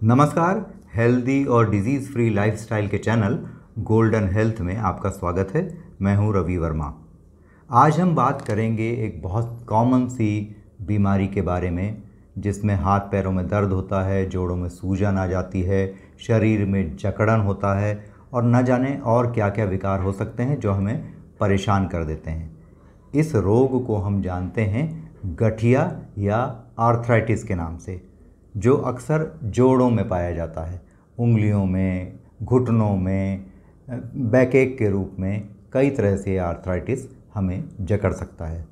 नमस्कार। हेल्दी और disease free lifestyle के चैनल गोल्डन हेल्थ में आपका स्वागत है। मैं हूं रवि वर्मा। आज हम बात करेंगे एक बहुत कॉमन सी बीमारी के बारे में, जिसमें हाथ पैरों में दर्द होता है, जोड़ों में सूजन आ जाती है, शरीर में जकड़न होता है और न जाने और क्या क्या विकार हो सकते हैं जो हमें परेशान कर देते हैं। इस रोग को हम जानते हैं गठिया या आर्थराइटिस के नाम से, जो अक्सर जोड़ों में पाया जाता है। उंगलियों में, घुटनों में, बैकएक के रूप में कई तरह से आर्थराइटिस हमें जकड़ सकता है।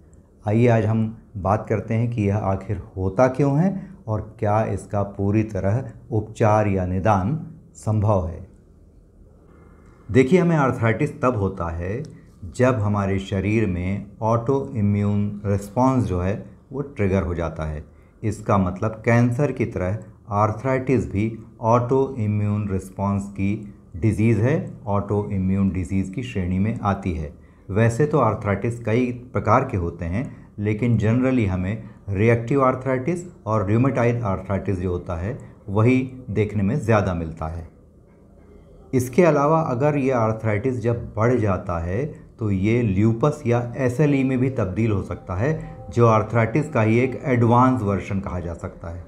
आइए आज हम बात करते हैं कि यह आखिर होता क्यों है और क्या इसका पूरी तरह उपचार या निदान संभव है। देखिए, हमें आर्थराइटिस तब होता है जब हमारे शरीर में ऑटो इम्यून रिस्पॉन्स जो है वो ट्रिगर हो जाता है। इसका मतलब कैंसर की तरह आर्थराइटिस भी ऑटो इम्यून रिस्पॉन्स की डिजीज़ है, ऑटो इम्यून डिजीज़ की श्रेणी में आती है। वैसे तो आर्थराइटिस कई प्रकार के होते हैं, लेकिन जनरली हमें रिएक्टिव आर्थराइटिस और रूमेटॉइड आर्थराइटिस जो होता है वही देखने में ज़्यादा मिलता है। इसके अलावा अगर ये आर्थराइटिस जब बढ़ जाता है तो ये ल्यूपस या एसएलई में भी तब्दील हो सकता है, जो आर्थराइटिस का ही एक एडवांस वर्जन कहा जा सकता है।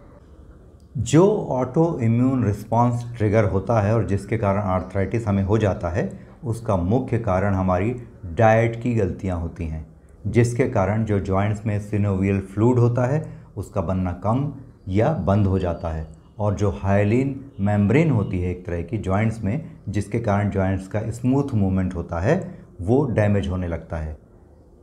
जो ऑटो इम्यून रिस्पॉन्स ट्रिगर होता है और जिसके कारण आर्थराइटिस हमें हो जाता है, उसका मुख्य कारण हमारी डाइट की गलतियां होती हैं, जिसके कारण जो जॉइंट्स में सिनोवियल फ्लूइड होता है उसका बनना कम या बंद हो जाता है, और जो हाइलिन मेम्ब्रेन होती है एक तरह की जॉइंट्स में, जिसके कारण जॉइंट्स का स्मूथ मूवमेंट होता है, वो डैमेज होने लगता है।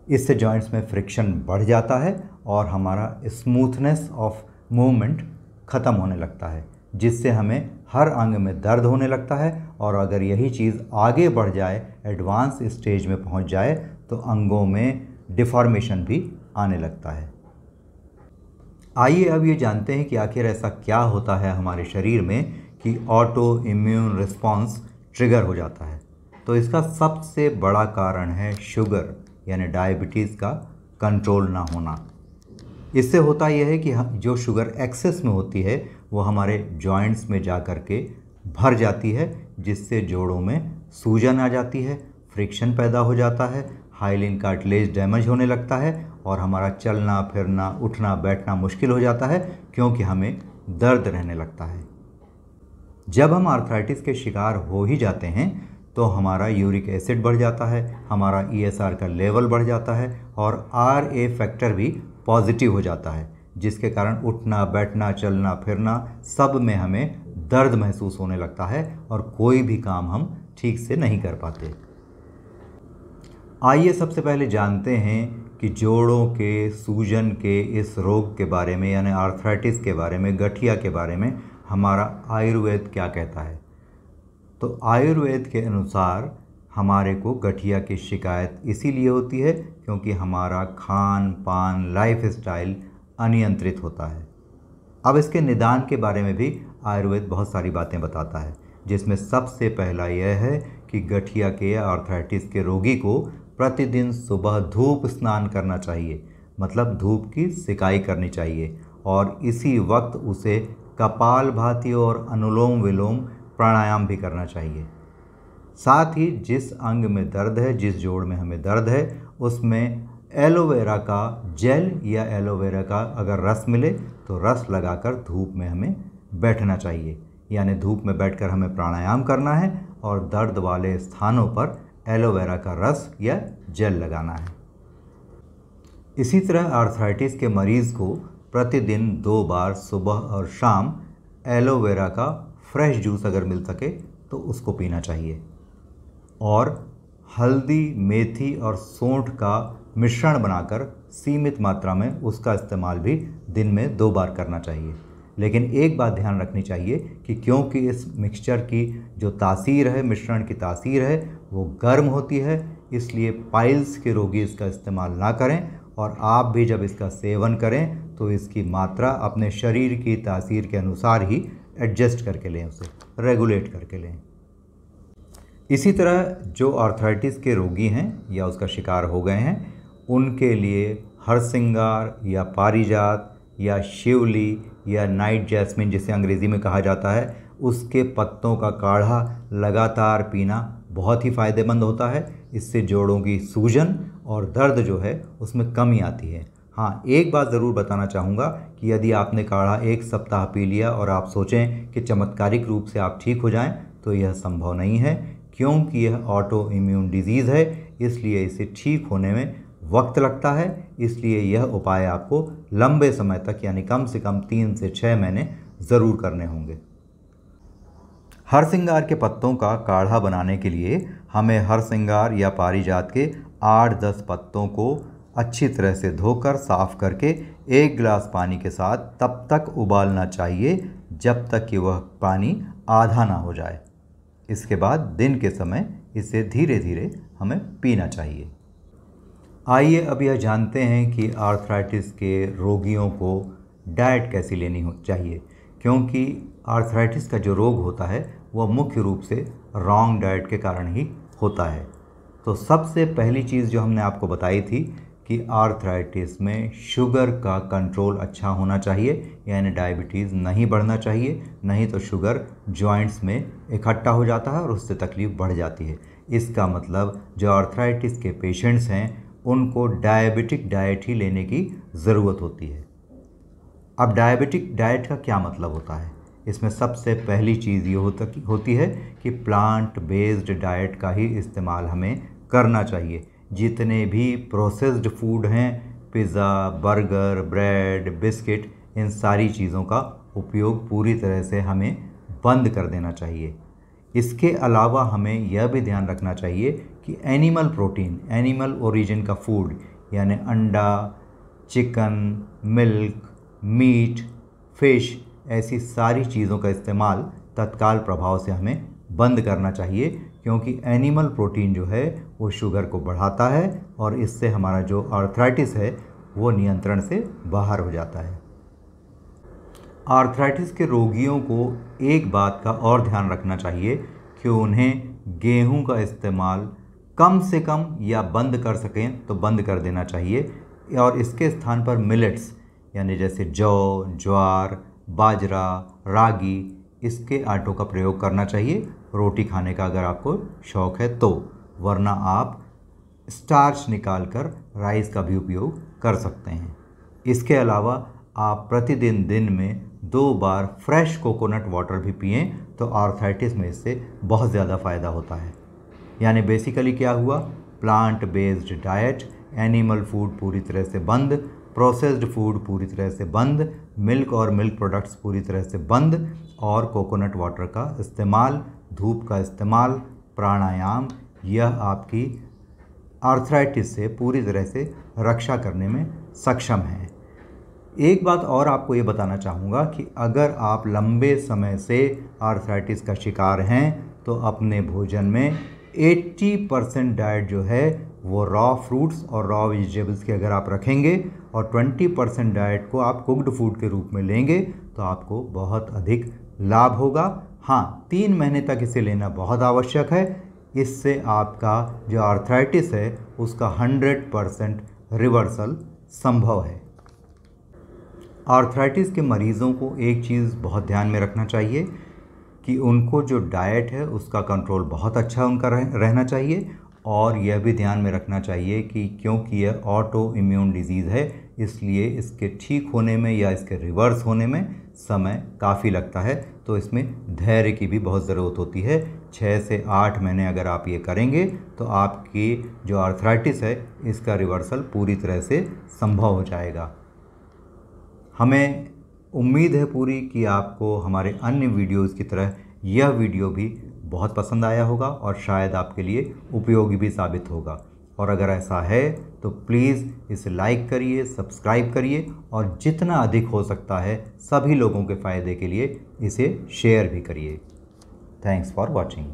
इससे जॉइंट्स में फ्रिक्शन बढ़ जाता है और हमारा स्मूथनेस ऑफ मूवमेंट ख़त्म होने लगता है, जिससे हमें हर अंग में दर्द होने लगता है। और अगर यही चीज़ आगे बढ़ जाए, एडवांस स्टेज में पहुंच जाए, तो अंगों में डिफॉर्मेशन भी आने लगता है। आइए अब ये जानते हैं कि आखिर ऐसा क्या होता है हमारे शरीर में कि ऑटो इम्यून रिस्पॉन्स ट्रिगर हो जाता है। तो इसका सबसे बड़ा कारण है शुगर यानी डायबिटीज़ का कंट्रोल ना होना। इससे होता यह है कि जो शुगर एक्सेस में होती है वो हमारे जॉइंट्स में जा कर के भर जाती है, जिससे जोड़ों में सूजन आ जाती है, फ्रिक्शन पैदा हो जाता है, हाइलिन कार्टिलेज डैमेज होने लगता है और हमारा चलना फिरना, उठना बैठना मुश्किल हो जाता है, क्योंकि हमें दर्द रहने लगता है। जब हम आर्थराइटिस के शिकार हो ही जाते हैं तो हमारा यूरिक एसिड बढ़ जाता है, हमारा ईएसआर का लेवल बढ़ जाता है और आरए फैक्टर भी पॉजिटिव हो जाता है, जिसके कारण उठना बैठना, चलना फिरना सब में हमें दर्द महसूस होने लगता है और कोई भी काम हम ठीक से नहीं कर पाते। आइए सबसे पहले जानते हैं कि जोड़ों के सूजन के इस रोग के बारे में, यानी आर्थराइटिस के बारे में, गठिया के बारे में हमारा आयुर्वेद क्या कहता है। तो आयुर्वेद के अनुसार हमारे को गठिया की शिकायत इसीलिए होती है क्योंकि हमारा खान पान, लाइफ स्टाइल अनियंत्रित होता है। अब इसके निदान के बारे में भी आयुर्वेद बहुत सारी बातें बताता है, जिसमें सबसे पहला यह है कि गठिया के या आर्थराइटिस के रोगी को प्रतिदिन सुबह धूप स्नान करना चाहिए, मतलब धूप की सिकाई करनी चाहिए, और इसी वक्त उसे कपालभाति और अनुलोम विलोम प्राणायाम भी करना चाहिए। साथ ही जिस अंग में दर्द है, जिस जोड़ में हमें दर्द है, उसमें एलोवेरा का जेल या एलोवेरा का अगर रस मिले तो रस लगाकर धूप में हमें बैठना चाहिए, यानी धूप में बैठकर हमें प्राणायाम करना है और दर्द वाले स्थानों पर एलोवेरा का रस या जेल लगाना है। इसी तरह आर्थराइटिस के मरीज़ को प्रतिदिन 2 बार सुबह और शाम एलोवेरा का फ्रेश जूस अगर मिल सके तो उसको पीना चाहिए, और हल्दी, मेथी और सौंठ का मिश्रण बनाकर सीमित मात्रा में उसका इस्तेमाल भी दिन में 2 बार करना चाहिए। लेकिन एक बात ध्यान रखनी चाहिए कि क्योंकि इस मिक्सचर की जो तासीर है, मिश्रण की तासीर है, वो गर्म होती है, इसलिए पाइल्स के रोगी इसका इस्तेमाल ना करें, और आप भी जब इसका सेवन करें तो इसकी मात्रा अपने शरीर की तासीर के अनुसार ही एडजस्ट करके लें, उसे रेगुलेट करके लें। इसी तरह जो आर्थराइटिस के रोगी हैं या उसका शिकार हो गए हैं, उनके लिए हरसिंगार या पारिजात या शिवली या नाइट जैस्मिन जिसे अंग्रेज़ी में कहा जाता है, उसके पत्तों का काढ़ा लगातार पीना बहुत ही फ़ायदेमंद होता है। इससे जोड़ों की सूजन और दर्द जो है उसमें कमी आती है। हाँ, एक बात ज़रूर बताना चाहूँगा कि यदि आपने काढ़ा 1 सप्ताह पी लिया और आप सोचें कि चमत्कारिक रूप से आप ठीक हो जाएं, तो यह संभव नहीं है, क्योंकि यह ऑटो इम्यून डिजीज़ है, इसलिए इसे ठीक होने में वक्त लगता है। इसलिए यह उपाय आपको लंबे समय तक यानी कम से कम 3 से 6 महीने ज़रूर करने होंगे। हरसिंगार के पत्तों का काढ़ा बनाने के लिए हमें हरसिंगार या पारिजात के 8-10 पत्तों को अच्छी तरह से धोकर साफ़ करके 1 गिलास पानी के साथ तब तक उबालना चाहिए जब तक कि वह पानी आधा ना हो जाए। इसके बाद दिन के समय इसे धीरे धीरे हमें पीना चाहिए। आइए अब यह जानते हैं कि आर्थराइटिस के रोगियों को डाइट कैसी लेनी चाहिए, क्योंकि आर्थराइटिस का जो रोग होता है वह मुख्य रूप से रॉन्ग डाइट के कारण ही होता है। तो सबसे पहली चीज़ जो हमने आपको बताई थी कि आर्थराइटिस में शुगर का कंट्रोल अच्छा होना चाहिए, यानी डायबिटीज़ नहीं बढ़ना चाहिए, नहीं तो शुगर जॉइंट्स में इकट्ठा हो जाता है और उससे तकलीफ़ बढ़ जाती है। इसका मतलब जो आर्थराइटिस के पेशेंट्स हैं उनको डायबिटिक डाइट ही लेने की ज़रूरत होती है। अब डायबिटिक डाइट का क्या मतलब होता है? इसमें सबसे पहली चीज़ ये होती है कि प्लांट बेस्ड डाइट का ही इस्तेमाल हमें करना चाहिए। जितने भी प्रोसेस्ड फूड हैं, पिज़्ज़ा, बर्गर, ब्रेड, बिस्किट, इन सारी चीज़ों का उपयोग पूरी तरह से हमें बंद कर देना चाहिए। इसके अलावा हमें यह भी ध्यान रखना चाहिए कि एनिमल प्रोटीन, एनिमल ओरिजिन का फूड यानी अंडा, चिकन, मिल्क, मीट, फिश, ऐसी सारी चीज़ों का इस्तेमाल तत्काल प्रभाव से हमें बंद करना चाहिए, क्योंकि एनिमल प्रोटीन जो है वो शुगर को बढ़ाता है और इससे हमारा जो आर्थराइटिस है वो नियंत्रण से बाहर हो जाता है। आर्थराइटिस के रोगियों को एक बात का और ध्यान रखना चाहिए कि उन्हें गेहूं का इस्तेमाल कम से कम या बंद कर सकें तो बंद कर देना चाहिए, और इसके स्थान पर मिलेट्स यानी जैसे जौ, ज्वार, बाजरा, रागी, इसके आटों का प्रयोग करना चाहिए रोटी खाने का अगर आपको शौक़ है तो, वरना आप स्टार्च निकालकर राइस का भी उपयोग कर सकते हैं। इसके अलावा आप प्रतिदिन दिन में 2 बार फ्रेश कोकोनट वाटर भी पिएं तो आर्थराइटिस में इससे बहुत ज़्यादा फ़ायदा होता है। यानी बेसिकली क्या हुआ, plant based diet, animal food पूरी तरह से बंद, प्रोसेस्ड फूड पूरी तरह से बंद, मिल्क और मिल्क प्रोडक्ट्स पूरी तरह से बंद, और कोकोनट वाटर का इस्तेमाल, धूप का इस्तेमाल, प्राणायाम, यह आपकी आर्थराइटिस से पूरी तरह से रक्षा करने में सक्षम है। एक बात और आपको ये बताना चाहूँगा कि अगर आप लंबे समय से आर्थराइटिस का शिकार हैं तो अपने भोजन में 80% डाइट जो है वो रॉ फ्रूट्स और रॉ वेजिटेबल्स की अगर आप रखेंगे और 20% डाइट को आप कुक्ड फूड के रूप में लेंगे तो आपको बहुत अधिक लाभ होगा। हाँ, 3 महीने तक इसे लेना बहुत आवश्यक है। इससे आपका जो आर्थराइटिस है उसका 100% रिवर्सल संभव है। आर्थराइटिस के मरीज़ों को एक चीज़ बहुत ध्यान में रखना चाहिए कि उनको जो डाइट है उसका कंट्रोल बहुत अच्छा उनका रहना चाहिए, और यह भी ध्यान में रखना चाहिए कि क्योंकि यह ऑटो इम्यून डिजीज़ है इसलिए इसके ठीक होने में या इसके रिवर्स होने में समय काफ़ी लगता है, तो इसमें धैर्य की भी बहुत ज़रूरत होती है। 6 से 8 महीने अगर आप ये करेंगे तो आपकी जो आर्थराइटिस है इसका रिवर्सल पूरी तरह से संभव हो जाएगा। हमें उम्मीद है पूरी कि आपको हमारे अन्य वीडियोज़ की तरह यह वीडियो भी बहुत पसंद आया होगा और शायद आपके लिए उपयोगी भी साबित होगा, और अगर ऐसा है तो प्लीज़ इसे लाइक करिए, सब्सक्राइब करिए, और जितना अधिक हो सकता है सभी लोगों के फ़ायदे के लिए इसे शेयर भी करिए। Thanks for watching.